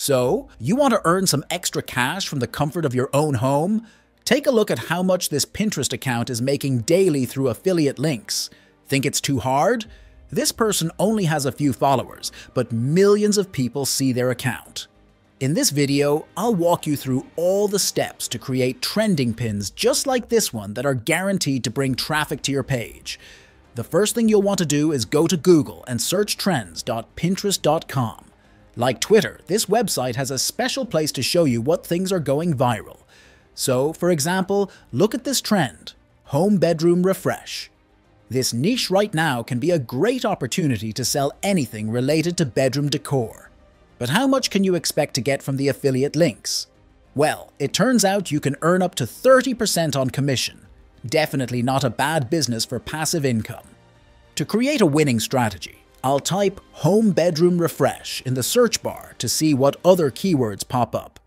So, you want to earn some extra cash from the comfort of your own home? Take a look at how much this Pinterest account is making daily through affiliate links. Think it's too hard? This person only has a few followers, but millions of people see their account. In this video, I'll walk you through all the steps to create trending pins just like this one that are guaranteed to bring traffic to your page. The first thing you'll want to do is go to Google and search trends.pinterest.com. Like Twitter, this website has a special place to show you what things are going viral. So, for example, look at this trend, home bedroom refresh. This niche right now can be a great opportunity to sell anything related to bedroom decor. But how much can you expect to get from the affiliate links? Well, it turns out you can earn up to 30% on commission. Definitely not a bad business for passive income. To create a winning strategy, I'll type home bedroom refresh in the search bar to see what other keywords pop up.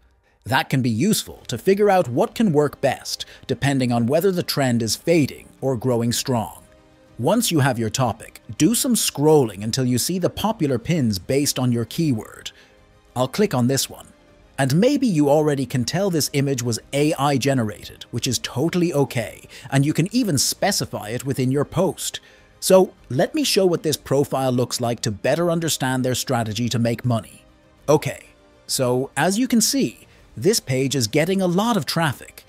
That can be useful to figure out what can work best, depending on whether the trend is fading or growing strong. Once you have your topic, do some scrolling until you see the popular pins based on your keyword. I'll click on this one. And maybe you already can tell this image was AI generated, which is totally okay, and you can even specify it within your post. So let me show what this profile looks like to better understand their strategy to make money. Okay, so as you can see, this page is getting a lot of traffic.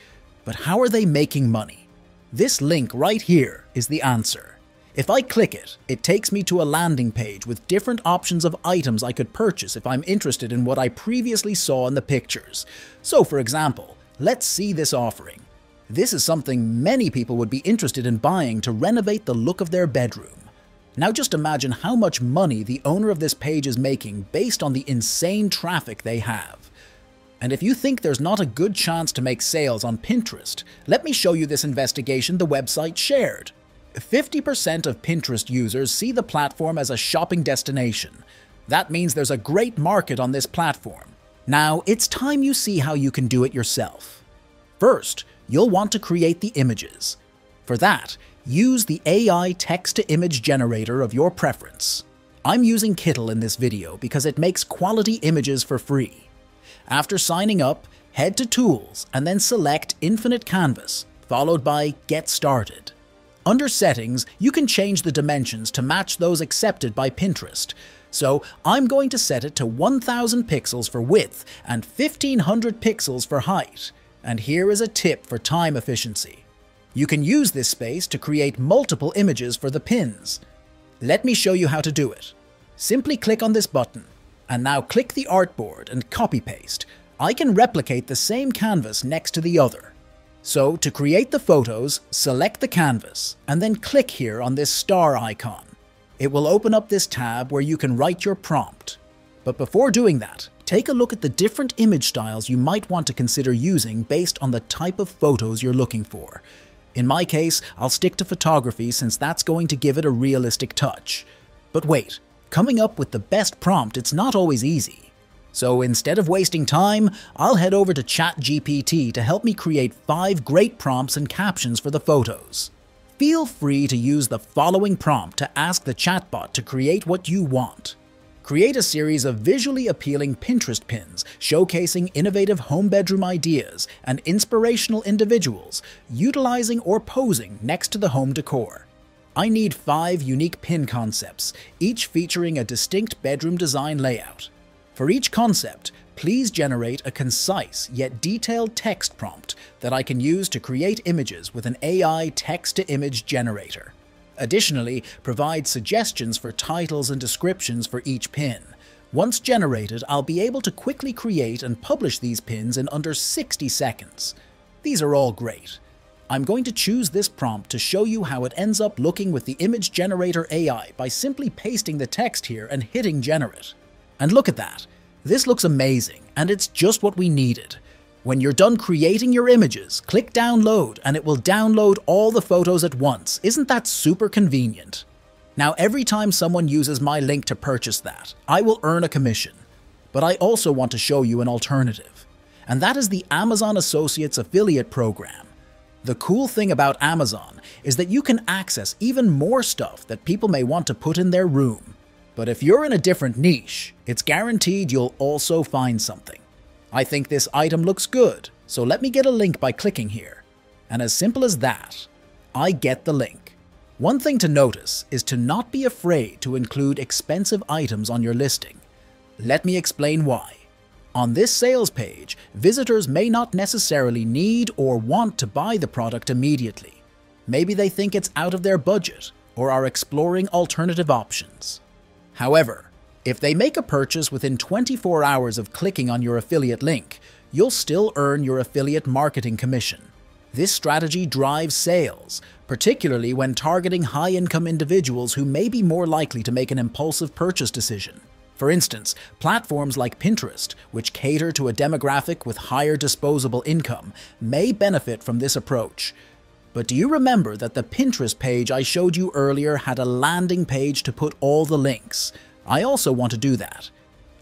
But how are they making money? This link right here is the answer. If I click it, it takes me to a landing page with different options of items I could purchase if I'm interested in what I previously saw in the pictures. So for example, let's see this offering. This is something many people would be interested in buying to renovate the look of their bedroom. Now just imagine how much money the owner of this page is making based on the insane traffic they have. And if you think there's not a good chance to make sales on Pinterest, let me show you this investigation the website shared. 50% of Pinterest users see the platform as a shopping destination. That means there's a great market on this platform. Now, it's time you see how you can do it yourself. First, you'll want to create the images. For that, use the AI text-to-image generator of your preference. I'm using Kittle in this video because it makes quality images for free. After signing up, head to Tools and then select Infinite Canvas, followed by Get Started. Under Settings, you can change the dimensions to match those accepted by Pinterest. So I'm going to set it to 1000 pixels for width and 1500 pixels for height. And here is a tip for time efficiency. You can use this space to create multiple images for the pins. Let me show you how to do it. Simply click on this button, and now click the artboard and copy-paste. I can replicate the same canvas next to the other. So to create the photos, select the canvas, and then click here on this star icon. It will open up this tab where you can write your prompt. But before doing that, take a look at the different image styles you might want to consider using based on the type of photos you're looking for. In my case, I'll stick to photography since that's going to give it a realistic touch. But wait, coming up with the best prompt, it's not always easy. So instead of wasting time, I'll head over to ChatGPT to help me create 5 great prompts and captions for the photos. Feel free to use the following prompt to ask the chatbot to create what you want. Create a series of visually appealing Pinterest pins showcasing innovative home bedroom ideas and inspirational individuals utilizing or posing next to the home decor. I need 5 unique pin concepts, each featuring a distinct bedroom design layout. For each concept, please generate a concise yet detailed text prompt that I can use to create images with an AI text-to-image generator. Additionally, provide suggestions for titles and descriptions for each pin. Once generated, I'll be able to quickly create and publish these pins in under 60 seconds. These are all great. I'm going to choose this prompt to show you how it ends up looking with the image generator AI by simply pasting the text here and hitting generate. And look at that. This looks amazing, and it's just what we needed. When you're done creating your images, click download and it will download all the photos at once. Isn't that super convenient? Now, every time someone uses my link to purchase that, I will earn a commission. But I also want to show you an alternative, and that is the Amazon Associates Affiliate Program. The cool thing about Amazon is that you can access even more stuff that people may want to put in their room. But if you're in a different niche, it's guaranteed you'll also find something. I think this item looks good, so let me get a link by clicking here. And as simple as that, I get the link. One thing to notice is to not be afraid to include expensive items on your listing. Let me explain why. On this sales page, visitors may not necessarily need or want to buy the product immediately. Maybe they think it's out of their budget or are exploring alternative options. However, if they make a purchase within 24 hours of clicking on your affiliate link, you'll still earn your affiliate marketing commission. This strategy drives sales, particularly when targeting high-income individuals who may be more likely to make an impulsive purchase decision. For instance, platforms like Pinterest, which cater to a demographic with higher disposable income, may benefit from this approach. But do you remember that the Pinterest page I showed you earlier had a landing page to put all the links? I also want to do that.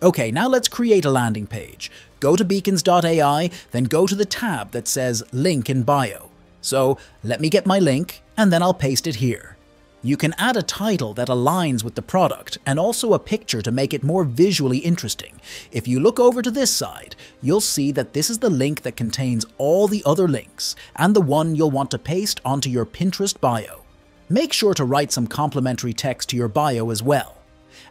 Okay, now let's create a landing page. Go to beacons.ai, then go to the tab that says Link in Bio. So let me get my link, and then I'll paste it here. You can add a title that aligns with the product and also a picture to make it more visually interesting. If you look over to this side, you'll see that this is the link that contains all the other links and the one you'll want to paste onto your Pinterest bio. Make sure to write some complimentary text to your bio as well.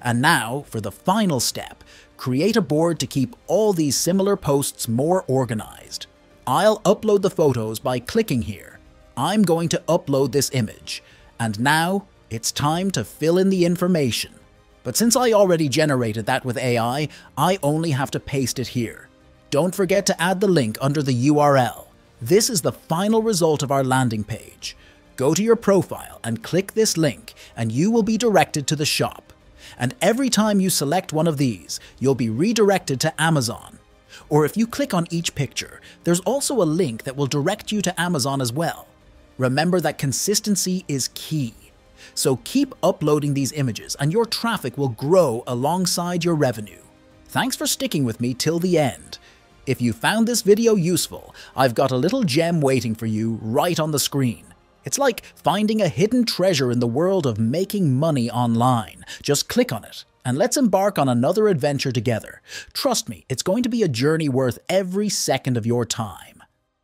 And now, for the final step, create a board to keep all these similar posts more organized. I'll upload the photos by clicking here. I'm going to upload this image. And now, it's time to fill in the information. But since I already generated that with AI, I only have to paste it here. Don't forget to add the link under the URL. This is the final result of our landing page. Go to your profile and click this link, and you will be directed to the shop. And every time you select one of these, you'll be redirected to Amazon. Or if you click on each picture, there's also a link that will direct you to Amazon as well. Remember that consistency is key. So keep uploading these images and your traffic will grow alongside your revenue. Thanks for sticking with me till the end. If you found this video useful, I've got a little gem waiting for you right on the screen. It's like finding a hidden treasure in the world of making money online. Just click on it and let's embark on another adventure together. Trust me, it's going to be a journey worth every second of your time.